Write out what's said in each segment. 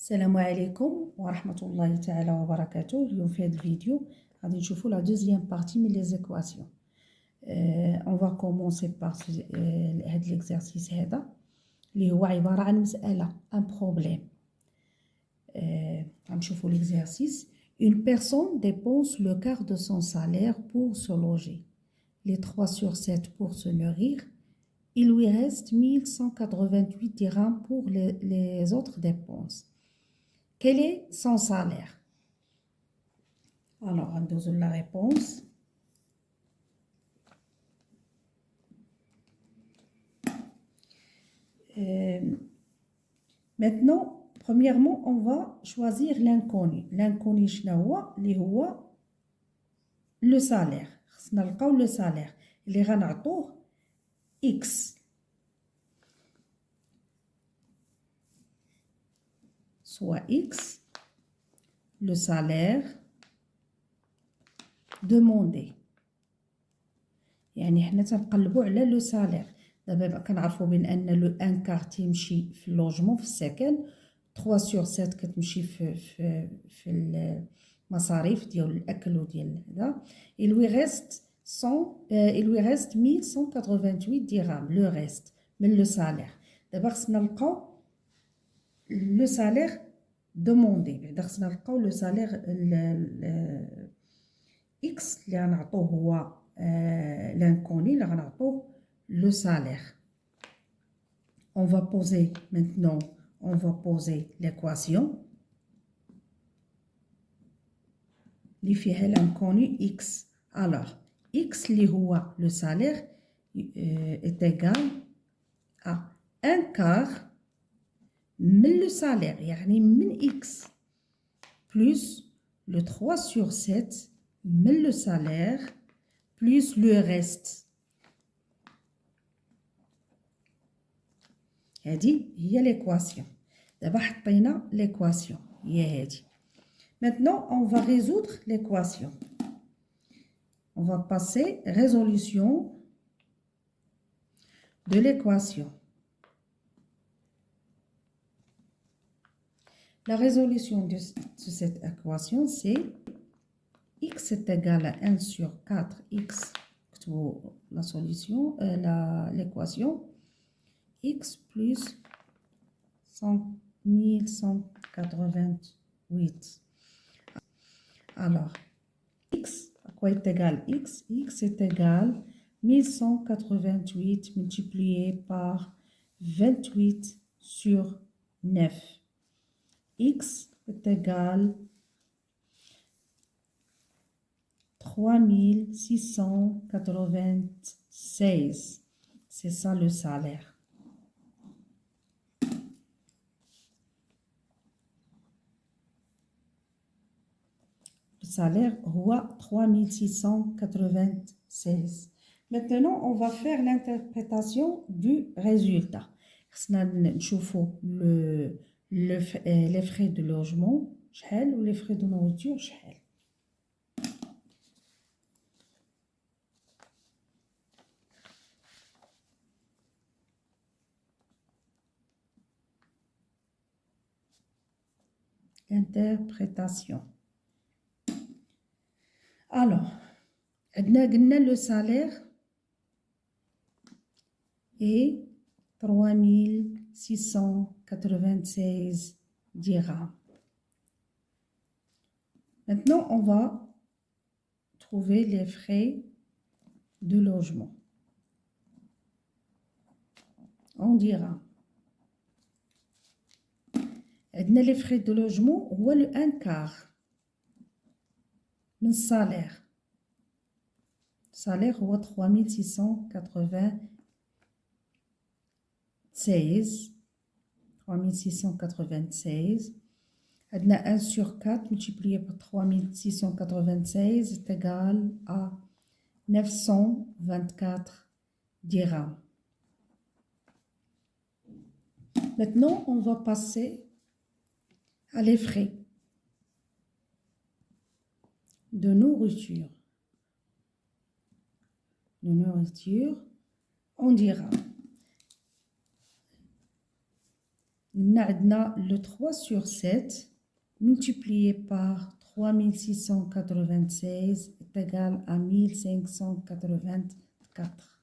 السلام عليكم ورحمة الله تعالى وبركاته. اليوم في هذا الفيديو غادي نشوفوا لا دوزيام بارتي من لي زيكواسيون. اون فا كومونسي بار هاد ليكزارسيس هذا اللي هو عبارة عن مسألة ان بروبليم. غنشوفوا ليكزارسيس. Une personne dépense le quart de son salaire pour se loger, les 3 sur 7 pour se nourrir. Il lui reste 1188 dirhams pour les autres dépenses. Quel est son salaire? Alors, on donne la réponse. Maintenant, premièrement, on va choisir l'inconnu. L'inconnu, c'est le salaire. On va le salaire. Il va nous X. Soit X, le salaire demandé. يعني حنا تنقلبوا على لو سالير. دابا كنعرفوا بان لو ان كار تيمشي في اللوجمون في السكن، 3 سور 7 كتمشي في المصاريف ديال الاكل وديال هذا. il lui reste 1188 dirhams لو ريست من لو سالير. دابا خصنا نلقاو لو سالير دوموندي، بعدا خصنا نلقاو لو سالير اكس اللي غنعطوه هو l'inconnu, là on a le salaire. On va poser maintenant, on va poser l'équation. Li fiha l'inconnu x. Alors, x li huwa le salaire est égal à 1 quart من le salaire, يعني من x plus le 3 sur 7 من le salaire plus le reste. هذه هي l'équation. دابا حطينا l'équation هي هذه. Maintenant, on va résoudre l'équation. On va passer résolution de l'équation. La résolution de cette équation, c'est x est égal à 1 sur 4x, la solution, l'équation, x plus 1188. Alors, x, à quoi est égal x? X est égal 1188 multiplié par 28 sur 9. X est égal 3696. C'est ça le salaire. Le salaire est 3696. Maintenant, on va faire l'interprétation du résultat. Les frais de logement, ou les frais de nourriture, interprétation. Alors, le salaire est 3696 dirhams. Maintenant, on va trouver les frais de logement. On dira. Les frais de logement, ou le 1 quart du salaire. Le salaire est 3696. 3696. 1 sur 4 multiplié par 3696 est égal à 924 dirhams. Maintenant, on va passer à les frais de nourriture. On dira le 3 sur 7 multiplié par 3696 est égal à 1584.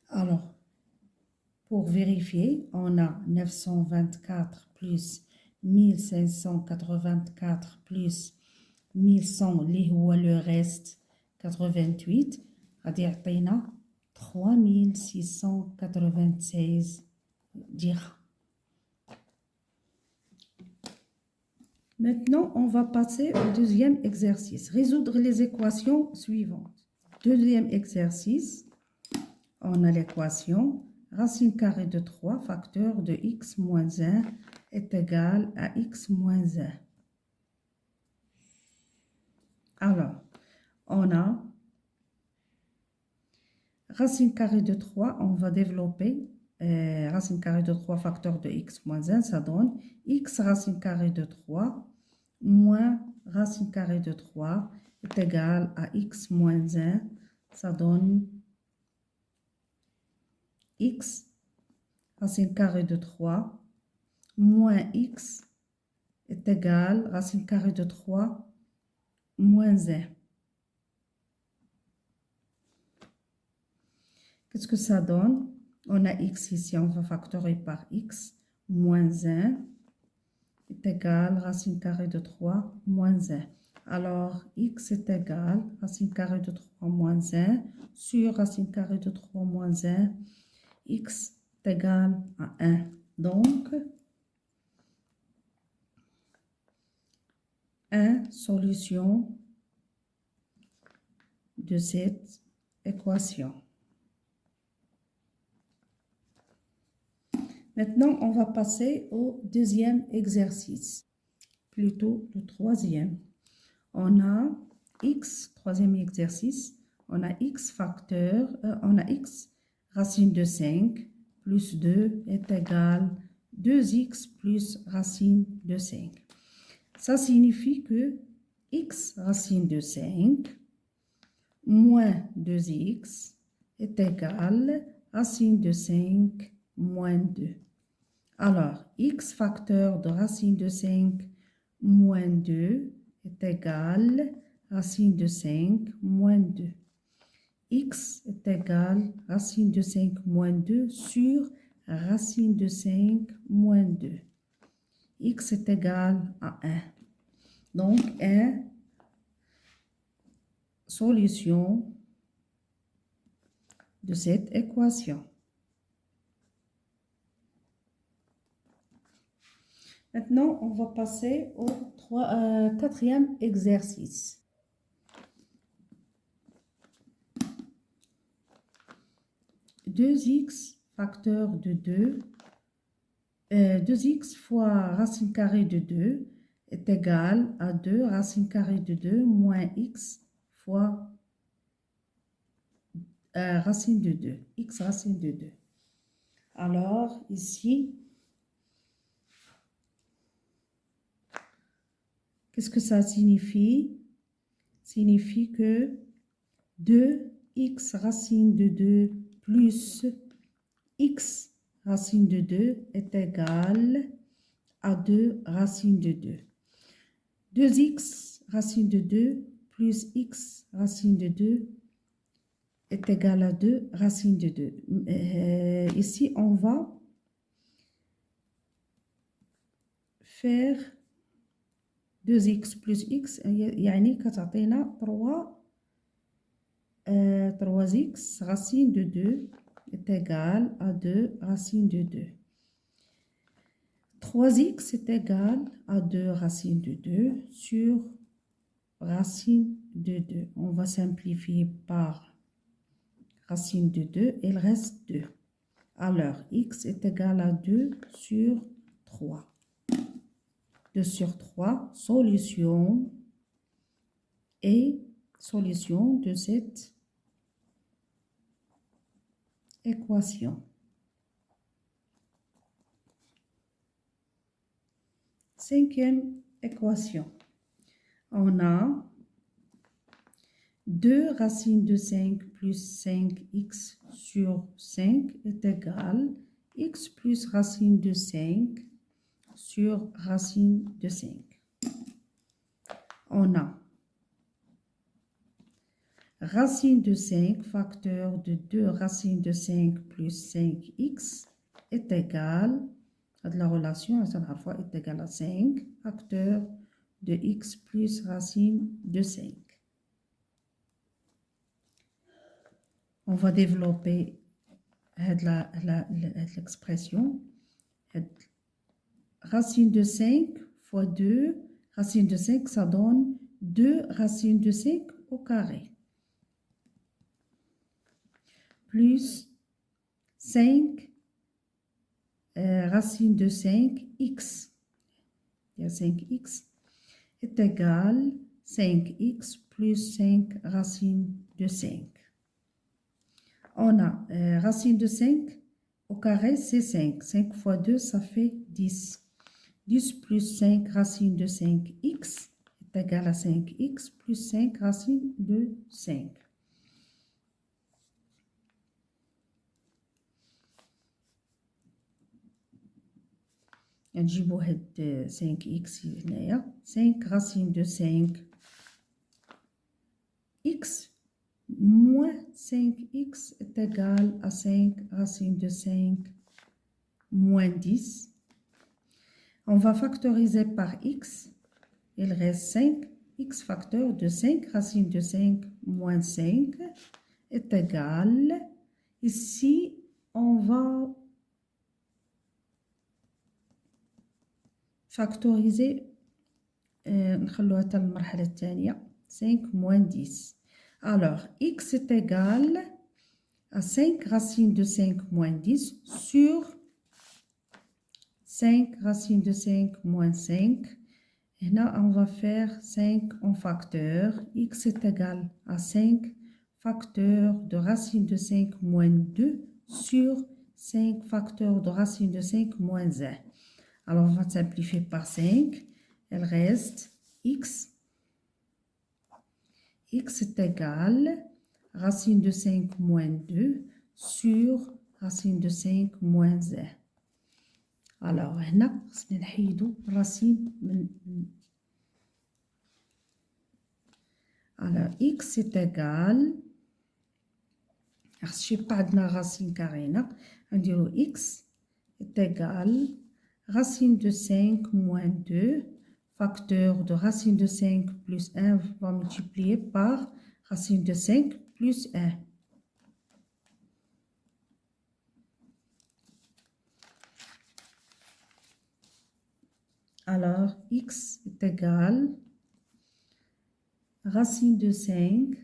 Alors, pour vérifier, on a 924 plus 1584 plus 1100 اللي هو le reste 88 غادي يعطينا 3696 dirhams. Maintenant, on va passer au deuxième exercice. Résoudre les équations suivantes. Deuxième exercice, on a l'équation racine carrée de 3 facteur de x moins 1 est égal à x moins 1. Alors, on a racine carrée de 3, on va développer racine carrée de 3 facteur de x moins 1, ça donne x racine carrée de 3 moins racine carrée de 3 est égal à x moins 1, ça donne x racine carrée de 3 moins x est égal à racine carrée de 3 moins 1. Qu'est-ce que ça donne? On a x ici, on va factoriser par x moins 1 est égal à racine carrée de 3 moins 1. Alors, x est égal à racine carrée de 3 moins 1 sur racine carrée de 3 moins 1. X est égal à 1. Donc, 1 solution de cette équation. Maintenant, on va passer au deuxième exercice, plutôt le troisième. On a x, troisième exercice, on a x facteur, on a x racine de 5 plus 2 est égal 2x plus racine de 5. Ça signifie que x racine de 5 moins 2x est égal racine de 5 moins 2. Alors, x facteur de racine de 5 moins 2 est égal racine de 5 moins 2. X est égal racine de 5 moins 2 sur racine de 5 moins 2. X est égal à 1. Donc, 1 solution de cette équation. Maintenant, on va passer au quatrième exercice. Deux x facteur de 2, 2x fois racine carrée de 2 est égal à 2 racine carrée de 2 moins x fois racine de 2, x racine de 2. Alors, ici, qu'est-ce que ça signifie? Signifie que 2x racine de 2 plus x racine de 2 est égal à 2 racine de 2. 2x racine de 2 plus x racine de 2 est égal à 2 racine de 2. Ici, on va faire 2x plus x, يعني كتعطينا 3x racine de 2 est égal à 2 racine de 2. 3x est égal à 2 racine de 2 sur racine de 2. On va simplifier par racine de 2, il reste 2. Alors, x est égal à 2 sur 3. 2 sur 3, solution et solution de cette équation. Cinquième équation. On a 2 racine de 5 plus 5x sur 5 est égal x plus racine de 5 sur racine de 5. On a racine de 5, facteur de 2 racine de 5 plus 5x est égal à la relation, est égal à 5, facteur de x plus racine de 5. On va développer l'expression. Racine de 5 fois 2, racine de 5, ça donne 2 racines de 5 au carré. Plus 5 racine de 5, x. Il y a 5x est égal 5x plus 5 racine de 5. On a racine de 5 au carré, c'est 5. 5 fois 2, ça fait 10. 10 plus 5 racine de 5x est égal à 5x plus 5 racine de 5. نجيبو هاد 5x هنايا 5 racine de 5 x moins 5x est égal à 5 racine de 5 moins 10. On va factoriser par x. Il reste 5. X facteur de 5 racine de 5 moins 5 est égal. Ici, on va factoriser. نخلوها حتى المرحلة الثانية. 5 moins 10. Alors, x est égal à 5 racine de 5 moins 10 sur 5 racine de 5 moins 5. Et là, on va faire 5 en facteur. X est égal à 5 facteur de racine de 5 moins 2 sur 5 facteur de racine de 5 moins 1. Alors, on va simplifier par 5. Il reste x. X est égal racine de 5 moins 2 sur racine de 5 moins 1. Alors, هنا خصنا نحيدو racine من alors x est égal خصنا يبقى عندنا racine كارينا نديرو x est égal racine de 5 moins 2 facteur de racine de 5 plus 1 va multiplier par racine de 5 plus 1. Alors, x est égal racine de 5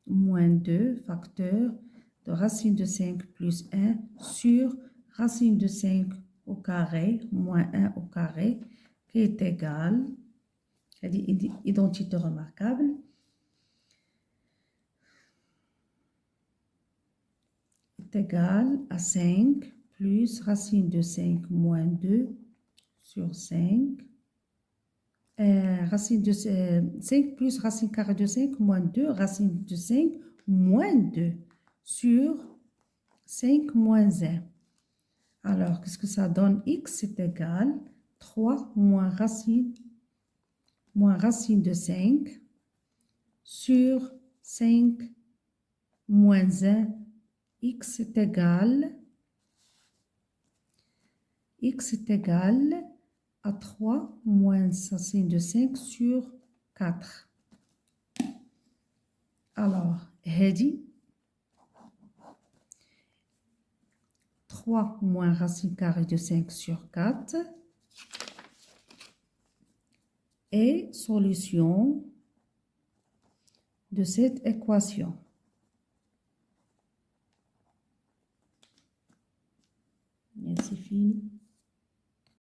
moins 2 facteur de racine de 5 plus 1 sur racine de 5 au carré moins 1 au carré qui est égal, identité remarquable, est égal à 5 plus racine de 5 moins 2 sur 5. Racine de 5 plus racine carrée de 5 moins 2, racine de 5 moins 2 sur 5 moins 1. Alors, qu'est-ce que ça donne? X est égal 3 moins racine de 5 sur 5 moins 1. X est égal à 3 moins racine de 5 sur 4. Alors, هذه 3 moins racine carrée de 5 sur 4 est solution de cette équation. Et c'est fini.